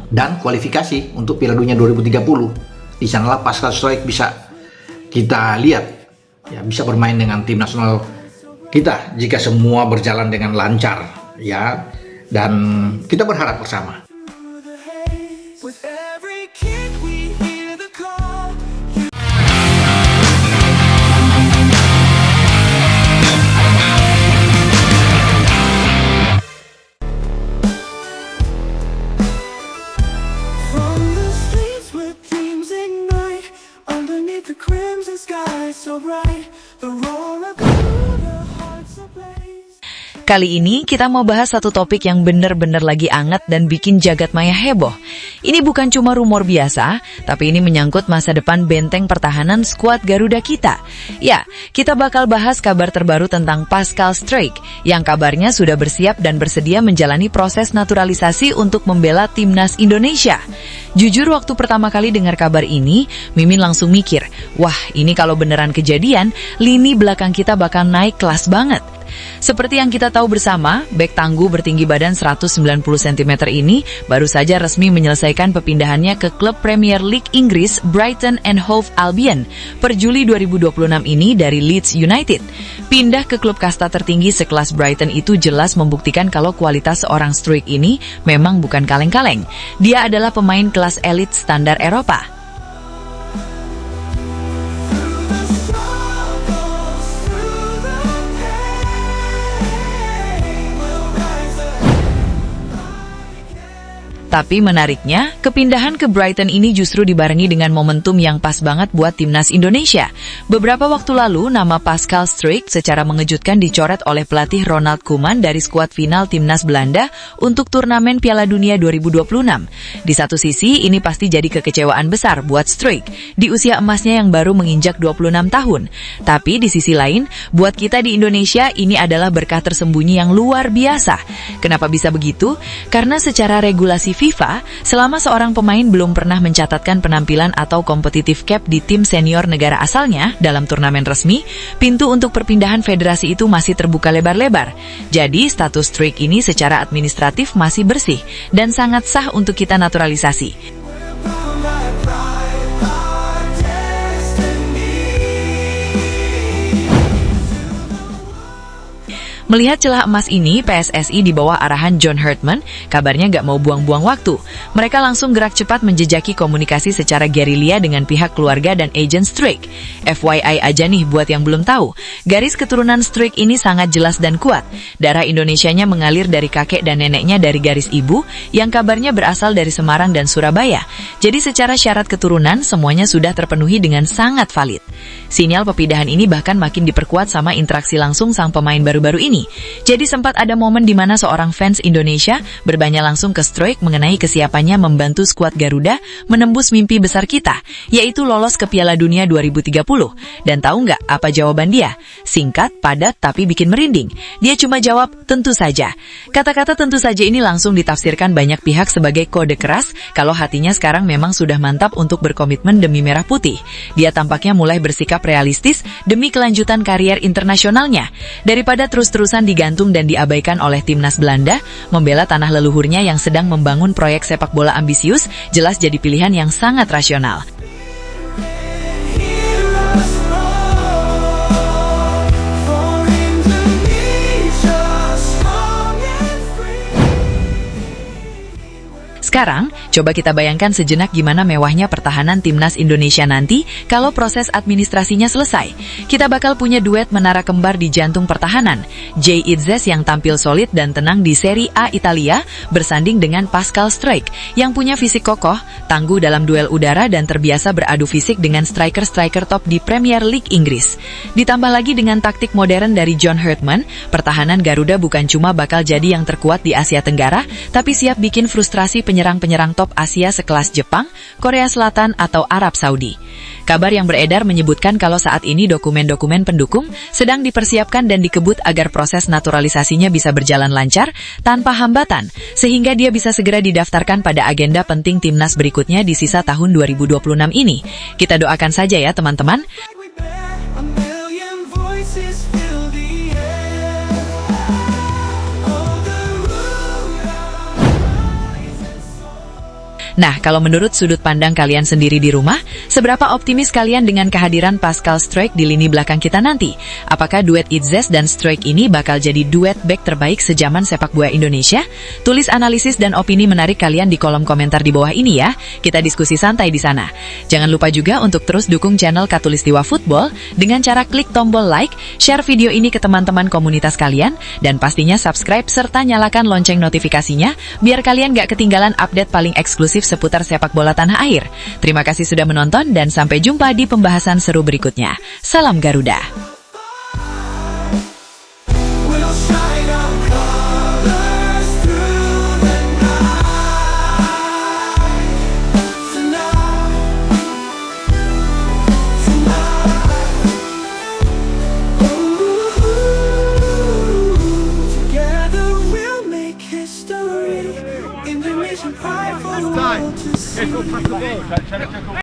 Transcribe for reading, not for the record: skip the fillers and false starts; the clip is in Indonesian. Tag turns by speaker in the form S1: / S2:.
S1: dan kualifikasi untuk Piala Dunia 2030. Di sanalah Pascal Struijk bisa kita lihat, ya, bisa bermain dengan tim nasional kita jika semua berjalan dengan lancar, ya, dan kita berharap bersama.
S2: Kali ini kita mau bahas satu topik yang benar-benar lagi anget dan bikin jagat maya heboh. Ini bukan cuma rumor biasa, tapi ini menyangkut masa depan benteng pertahanan skuad Garuda kita. Ya, kita bakal bahas kabar terbaru tentang Pascal Struijk, yang kabarnya sudah bersiap dan bersedia menjalani proses naturalisasi untuk membela timnas Indonesia. Jujur waktu pertama kali dengar kabar ini, Mimin langsung mikir, wah ini kalau beneran kejadian, lini belakang kita bakal naik kelas banget. Seperti yang kita tahu bersama, bek tangguh bertinggi badan 190 cm ini baru saja resmi menyelesaikan perpindahannya ke klub Premier League Inggris Brighton and Hove Albion per Juli 2026 ini dari Leeds United. Pindah ke klub kasta tertinggi sekelas Brighton itu jelas membuktikan kalau kualitas seorang Struijk ini memang bukan kaleng-kaleng. Dia adalah pemain kelas elit standar Eropa. Tapi menariknya, kepindahan ke Brighton ini justru dibarengi dengan momentum yang pas banget buat timnas Indonesia. Beberapa waktu lalu, nama Pascal Struijk secara mengejutkan dicoret oleh pelatih Ronald Koeman dari skuad final timnas Belanda untuk turnamen Piala Dunia 2026. Di satu sisi, ini pasti jadi kekecewaan besar buat Struijk di usia emasnya yang baru menginjak 26 tahun. Tapi di sisi lain, buat kita di Indonesia, ini adalah berkah tersembunyi yang luar biasa. Kenapa bisa begitu? Karena secara regulasi FIFA, selama seorang pemain belum pernah mencatatkan penampilan atau kompetitif cap di tim senior negara asalnya dalam turnamen resmi, pintu untuk perpindahan federasi itu masih terbuka lebar-lebar. Jadi, status Struijk ini secara administratif masih bersih dan sangat sah untuk kita naturalisasi. Melihat celah emas ini, PSSI di bawah arahan John Herdman kabarnya gak mau buang-buang waktu. Mereka langsung gerak cepat menjejaki komunikasi secara gerilya dengan pihak keluarga dan agen Struijk. FYI aja nih buat yang belum tahu, garis keturunan Struijk ini sangat jelas dan kuat. Darah Indonesianya mengalir dari kakek dan neneknya dari garis ibu, yang kabarnya berasal dari Semarang dan Surabaya. Jadi secara syarat keturunan, semuanya sudah terpenuhi dengan sangat valid. Sinyal perpindahan ini bahkan makin diperkuat sama interaksi langsung sang pemain baru-baru ini. Jadi sempat ada momen di mana seorang fans Indonesia bertanya langsung ke Struijk mengenai kesiapannya membantu skuad Garuda menembus mimpi besar kita, yaitu lolos ke Piala Dunia 2030. Dan tahu nggak apa jawaban dia? Singkat, padat, tapi bikin merinding. Dia cuma jawab, tentu saja. Kata-kata tentu saja ini langsung ditafsirkan banyak pihak sebagai kode keras kalau hatinya sekarang memang sudah mantap untuk berkomitmen demi merah putih. Dia tampaknya mulai bersikap realistis demi kelanjutan karier internasionalnya. Daripada terus-terusan digantung dan diabaikan oleh timnas Belanda, membela tanah leluhurnya yang sedang membangun proyek sepak bola ambisius, jelas jadi pilihan yang sangat rasional. Sekarang, coba kita bayangkan sejenak gimana mewahnya pertahanan timnas Indonesia nanti kalau proses administrasinya selesai. Kita bakal punya duet menara kembar di jantung pertahanan. Jay Itzes yang tampil solid dan tenang di Serie A Italia bersanding dengan Pascal Struijk yang punya fisik kokoh, tangguh dalam duel udara dan terbiasa beradu fisik dengan striker-striker top di Premier League Inggris. Ditambah lagi dengan taktik modern dari John Herdman, pertahanan Garuda bukan cuma bakal jadi yang terkuat di Asia Tenggara, tapi siap bikin frustrasi penyerang-penyerang top Asia sekelas Jepang, Korea Selatan, atau Arab Saudi. Kabar yang beredar menyebutkan kalau saat ini dokumen-dokumen pendukung sedang dipersiapkan dan dikebut agar proses naturalisasinya bisa berjalan lancar tanpa hambatan, sehingga dia bisa segera didaftarkan pada agenda penting timnas berikutnya di sisa tahun 2026 ini. Kita doakan saja ya teman-teman. Nah, kalau menurut sudut pandang kalian sendiri di rumah, seberapa optimis kalian dengan kehadiran Pascal Struijk di lini belakang kita nanti? Apakah duet Itzes dan Struijk ini bakal jadi duet back terbaik sejaman sepak bola Indonesia? Tulis analisis dan opini menarik kalian di kolom komentar di bawah ini ya. Kita diskusi santai di sana. Jangan lupa juga untuk terus dukung channel Khatulistiwa Football dengan cara klik tombol like, share video ini ke teman-teman komunitas kalian, dan pastinya subscribe serta nyalakan lonceng notifikasinya biar kalian gak ketinggalan update paling eksklusif seputar sepak bola tanah air. Terima kasih sudah menonton dan sampai jumpa di pembahasan seru berikutnya. Salam Garuda.
S3: We'll shine our colors through the night. Together we'll make history. Indonesian pride for the world to see.